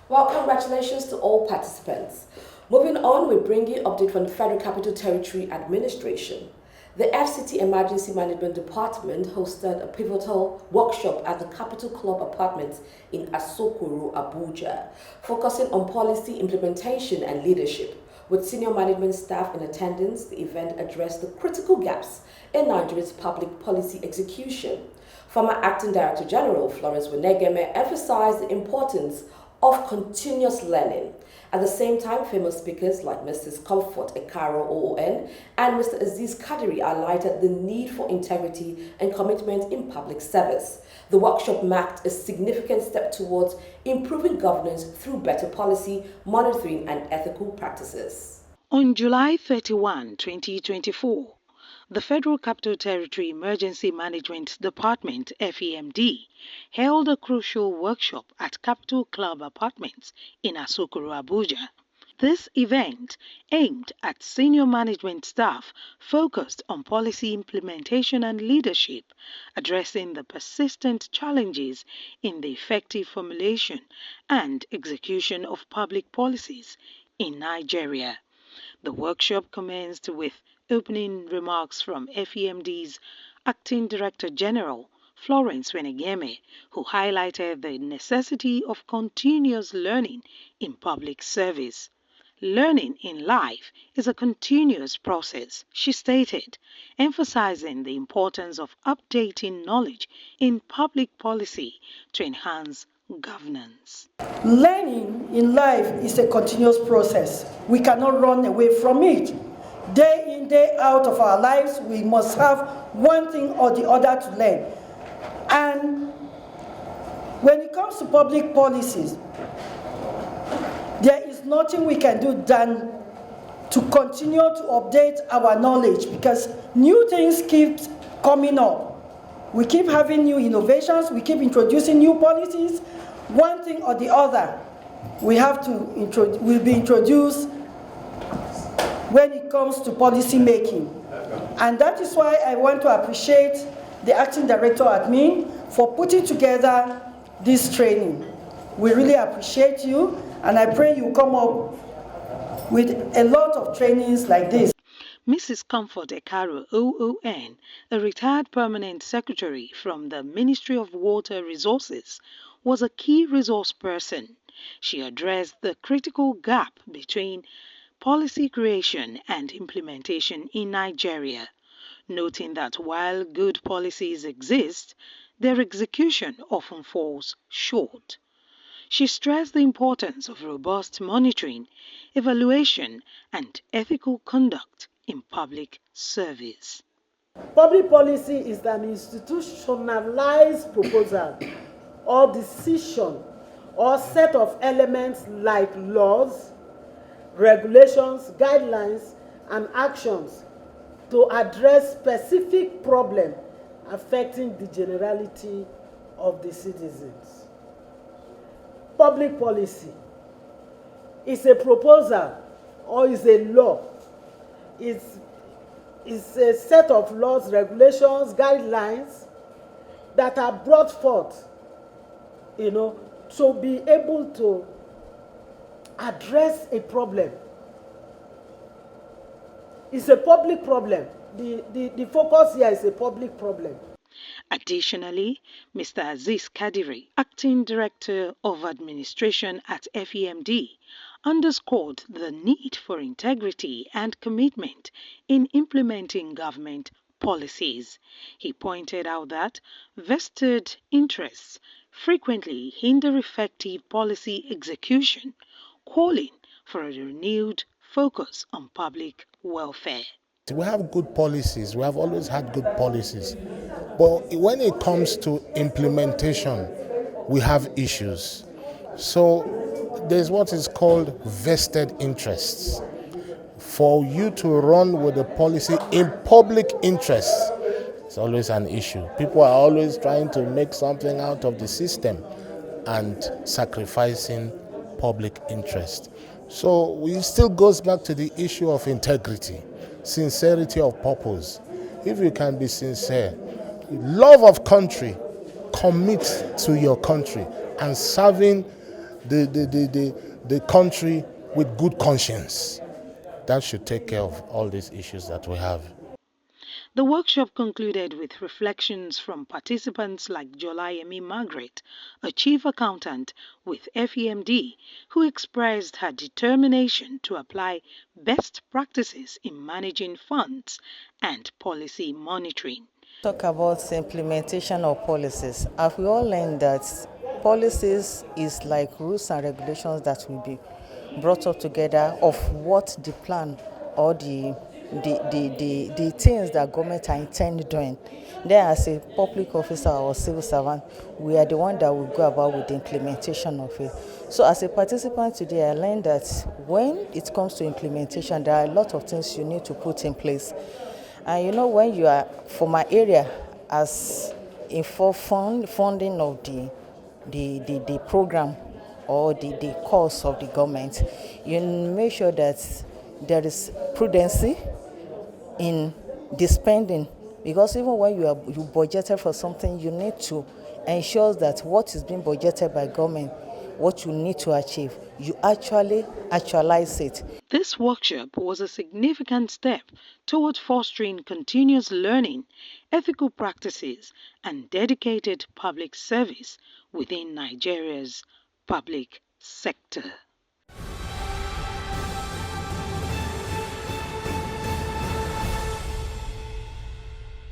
Well, congratulations to all participants. Moving on, we bring you update from the Federal Capital Territory Administration. The FCT Emergency Management Department hosted a pivotal workshop at the Capital Club Apartments in Asokoro, Abuja, focusing on policy implementation and leadership. With senior management staff in attendance, the event addressed the critical gaps in Nigeria's public policy execution. Former Acting Director General Florence Wenegeme emphasized the importance of continuous learning. At the same time, famous speakers like Mrs. Comfort Ekaro OON and Mr. Aziz Kadiri highlighted the need for integrity and commitment in public service. The workshop marked a significant step towards improving governance through better policy, monitoring and ethical practices. On July 31, 2024, the Federal Capital Territory Emergency Management Department (FEMD) held a crucial workshop at Capital Club Apartments in Asokoro, Abuja. This event, aimed at senior management staff, focused on policy implementation and leadership, addressing the persistent challenges in the effective formulation and execution of public policies in Nigeria. The workshop commenced with opening remarks from FEMD's Acting Director General, Florence Wenegeme, who highlighted the necessity of continuous learning in public service. Learning in life is a continuous process, she stated, emphasizing the importance of updating knowledge in public policy to enhance governance. Learning in life is a continuous process. We cannot run away from it. Day in, day out of our lives, we must have one thing or the other to learn. And when it comes to public policies, there is nothing we can do than to continue to update our knowledge, because new things keep coming up. We keep having new innovations, we keep introducing new policies. One thing or the other will be introduced when it comes to policy making. And that is why I want to appreciate the Acting Director Admin for putting together this training. We really appreciate you, and I pray you come up with a lot of trainings like this. Mrs. Comfort Ekaro OON, a retired permanent secretary from the Ministry of Water Resources, was a key resource person. She addressed the critical gap between policy creation and implementation in Nigeria, noting that while good policies exist, their execution often falls short. She stressed the importance of robust monitoring, evaluation, and ethical conduct in public service. Public policy is an institutionalized proposal or decision or set of elements like laws, regulations, guidelines, and actions to address specific problems affecting the generality of the citizens. Public policy is a proposal or is a law. It's a set of laws, regulations, guidelines that are brought forth, to be able to address a problem. It's a public problem. The focus here is a public problem. Additionally, Mr. Aziz Kadiri, Acting Director of Administration at FEMD, underscored the need for integrity and commitment in implementing government policies. He pointed out that vested interests frequently hinder effective policy execution, calling for a renewed focus on public welfare. We have good policies. We have always had good policies. But when it comes to implementation, we have issues. So there's what is called vested interests. For you to run with a policy in public interest, it's always an issue. People are always trying to make something out of the system and sacrificing public interest. So it still goes back to the issue of integrity, sincerity of purpose. If you can be sincere, love of country, commit to your country and serving the country with good conscience. That should take care of all these issues that we have. The workshop concluded with reflections from participants like Jolayemi Margaret, a chief accountant with FEMD, who expressed her determination to apply best practices in managing funds and policy monitoring. Talk about implementation of policies. Have we all learned that policies is like rules and regulations that will be brought up together of what the plan or the things that government are intending doing. Then as a public officer or civil servant, we are the one that will go about with the implementation of it. So as a participant today, I learned that when it comes to implementation, there are a lot of things you need to put in place. And you know, when you are, for my area, as in for funding of the program or the course of the government, you make sure that there is prudency in the spending, because even when you budgeted for something, you need to ensure that what is being budgeted by government, what you need to achieve, you actualize it. This workshop was a significant step toward fostering continuous learning, ethical practices, and dedicated public service within Nigeria's public sector.